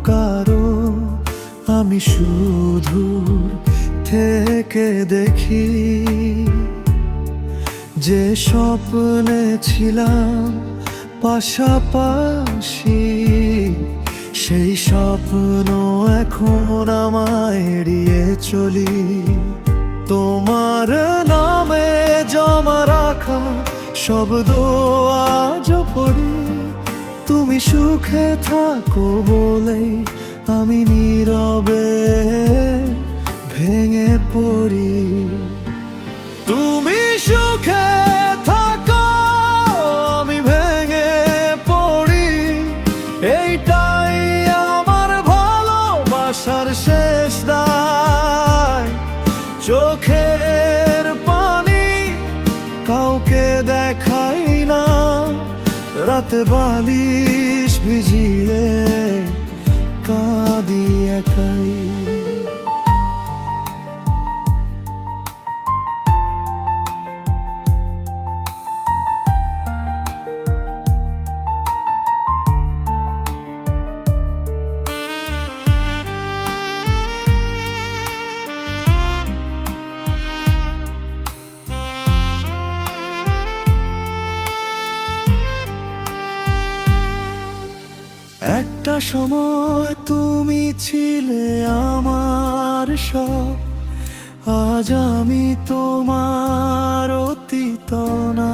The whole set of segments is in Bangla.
কারো, আমি শুধু থেকে দেখি যে স্বপ্নে ছিলাম পাশাপাশি, সেই স্বপ্ন এখন আমায় এড়িয়ে চলি। তোমার নামে জমা রাখা শব্দ আজ পড়ি, তুমি সুখে থাকো বলেই আমি নীরবে ভেঙে পড়ি। তুমি সুখে থাকো, আমি ভেঙে পড়ি, এইটাই আমার ভালোবাসার শেষ দায়। চোখের পানি কাউকে দেখাই না, রাতে বালিশ ভিজিয়ে কাঁদি একাই। একটা সময় তুমি ছিলে আমার সব, আজ আমি তোমার অতীত না।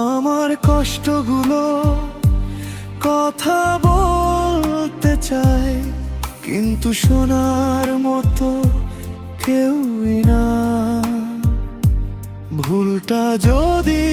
আমার কষ্টগুলো কথা বলতে চাই, কিন্তু শোনার মতো কেউই না। ভুলটা যদি